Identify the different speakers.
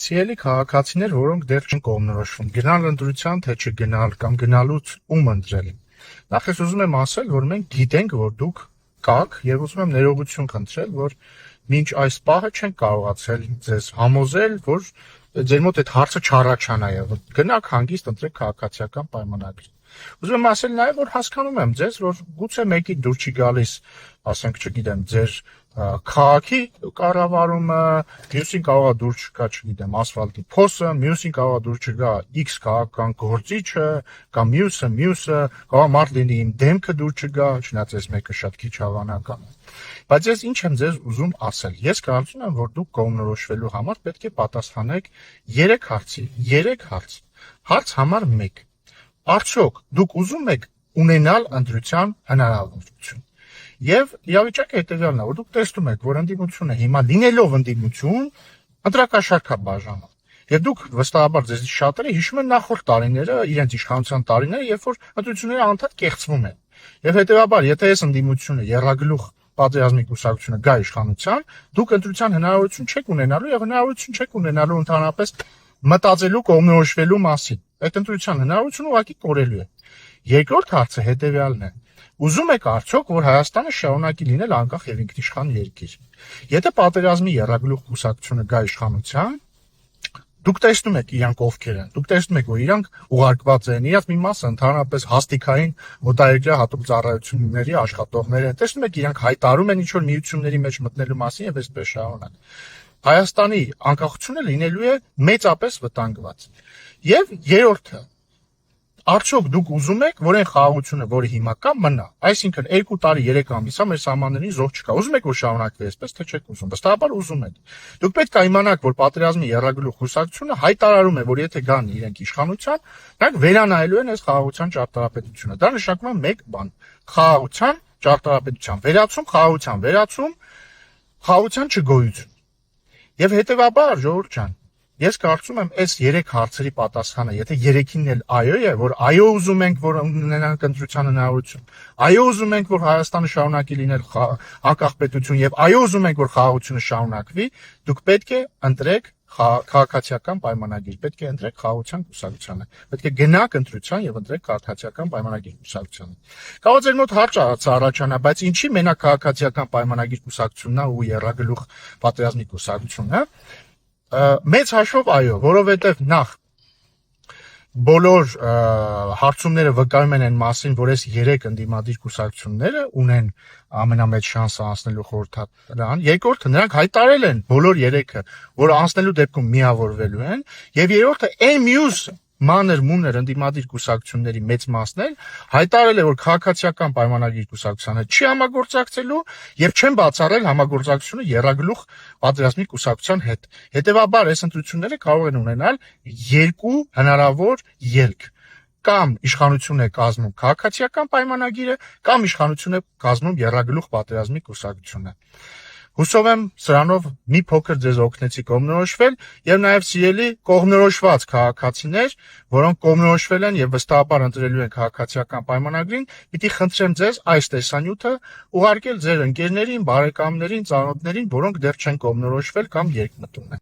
Speaker 1: Սիրելի քաղաքացիներ, որոնք դեռ չեն կողմնորոշվում, գնալ ընտրության, թե չգնալ կամ գնալուց ում ընտրել։ Նախ ես ուզում եմ ասել, որ մենք գիտենք, որ դուք կաք եւ ուզում եմ ներողություն խնդրել, որ մինչ այս պահը չեն կարողացել ձեզ համոզել, որ ձեր մոտ այդ հարցը չառաջանա եւ գնաք հանգիստ ընտրեք քաղաքացիական պայմանագիր։ Ուզում եմ ասել նաեւ, որ հասկանում եմ ձեզ, որ գուցե մեկի դուր չի գալիս, ասենք, չգիտեմ, ձեր քաղաքի կառավարումը, մյուսին կարող է դուր չգա, չգիտեմ, ասֆալտի փոսը, մյուսին կարող է դուր չգա X քաղաքական գործիչը, կամ մյուսը, կարող է մարդ լինի իմ դեմքը դուր չգա, չնայած այս մեկը շատ քիչ հավանական է։ Բայց ես ինչ եմ ձեզ ուզում ասել, ես կարծում եմ, որ դուք կողմնորոշվելու համար պետք է պատասխանեք 3 հարցի, 3 հարց։ Հարց համար 1. Արդյոք դուք ուզում եք ունենալ ընտրության հնարավորություն։ Եվ իրավիճակը հետևյալն է, որ դուք տեսնում եք, որ ընդդիմությունը հիմա լինելով ընդդիմություն, ընտրակաշառք է բաժանում։ Եվ դուք վստահաբար ձեզից շատերը հիշում են նախորդ տարիները, իրենց իշխանության տարիները, երբ որ ընտրությունները անդադ կեղծվում են։ Եվ հետևաբար, եթե այս ընդդիմությունը եռագլուխ պատերազմի կուսակցությունը գա իշխանության, դուք ընտրության հնարավորություն չեք ունենալու եւ հնարավորություն չեք ունենալու ընդհանրապես մտածելու կողմնորոշվելու մասին։ Այդ ընտրության հնարավորությունը ուղղակի կորելու է։ Երկրորդ հարցը հետևյալն է. ուզում եք արդյոք, որ Հայաստանը շարունակի լինել անկախ եւ ինքնիշխան երկիր։ Եթե պատերազմի եռագլուխ կուսակցությունը գա իշխանության, դուք տեսնում եք իրանք ովքեր են, դուք տեսնում եք, որ իրանք ուղարկված են, իրաց մի մասը ընդհանրապես հաստիկային մոտայերկրյա հատուկ ծառայությունների աշխատողներ են, տեսնում եք իրանք հայտարարում են ինչ-որ միությունների մեջ մտնելու մասին եւ այսպես շարունակ։ Հայաստանի անկախությունը լինելու է մեծապես վտանգված։ Եվ երրորդը, արդյոք դուք ուզում եք, որ այն խաղաղությունը, որը հիմա կա, մնա։ Այսինքն 2 տարի, 3 ամիս մեր սահմաններին զոհ չկա։ Ուզում եք, որ շարունակվի այսպես, թե չեք ուզում։ Վստահաբար ուզում եք։ Դուք պետք է իմանաք, որ պատերազմի եռագլուխ կուսակցությունը հայտարարում է, որ եթե գան իրենք իշխանության, նրանք վերանայելու են այս խաղաղության ճարտարապետությունը։ Դա նշանակում է մեկ բան. խաղաղության ճարտարապետության վերացում, խաղաղության վերացում, խաղաղության չգոյություն։ Եվ հետևաբար, ժողովուրդ ջան, ես կարծում եմ այս 3 հարցերի պատասխանը, եթե 3-ին էլ այո է, որ այո ուզում ենք, որ ունենանք ընտրության հնարավորություն, այո ուզում ենք, որ Հայաստանը շարունակի լինել անկախ պետություն եւ այո ուզում ենք, որ խաղաղությունը շարունակվի, դուք պետք է ընտրեք քաղաքացիական պայմանագիր, պետք է ընտրեք խաղաղության կուսակցությանը, պետք է գնաք ընտրության եւ ընտրեք քաղաքացիական պայմանագիր կուսակցությանը։ Կարող ձեր մոտ հարց առաջանա, բայց ինչի մենակ քաղաքացիական պայմանագիր կուսակցությունն է ու եռագլուխ պատերազմի կուսակցությունը։ Մեծ հաշվով այո, որովհետև նախ բոլոր հարցումները վկայում են այն մասին, որ այս 3 ընդդիմադիր կուսակցությունները ունեն ամենամեծ շանսը անցնելու խորհրդարան։ Երկրորդը, նրանք հայտարարել են բոլոր 3-ը, որ անցնելու դեպքում միավորվելու են, եւ երրորդը այն մյուս մանր մուներ ընդդիմադիր կուսակցությունների մեծ մասն էլ հայտարարել է, որ քաղաքացիական պայմանագիր կուսակցությանը չի համագործակցելու եւ չեն բացառել համագործակցությունը եռագլուխ պատերազմի կուսակցության հետ։ Հետևաբար այս ընտրությունները կարող են ունենալ 2 հնարավոր ելք. կամ իշխանություն է կազմում քաղաքացիական պայմանագիրը, կամ իշխանություն է կազմում եռագլուխ պատերազմի կուսակցությունը։ Հուսով եմ սրանով մի փոքր ձեզ օգնեցի կողմնորոշվել եւ նաեւ սիրելի կողմնորոշված քաղաքացիներ, որոնք կողմնորոշվել են եւ վստահաբար ընտրելու են քաղաքացիական պայմանագրին, պիտի խնդրեմ ձեզ այս տեսանյութը ուղարկել ձեր ընկերներին, բարեկամներին, ծանոթներին, որոնք դեռ չեն կողմնորոշվել կամ երկմտում են։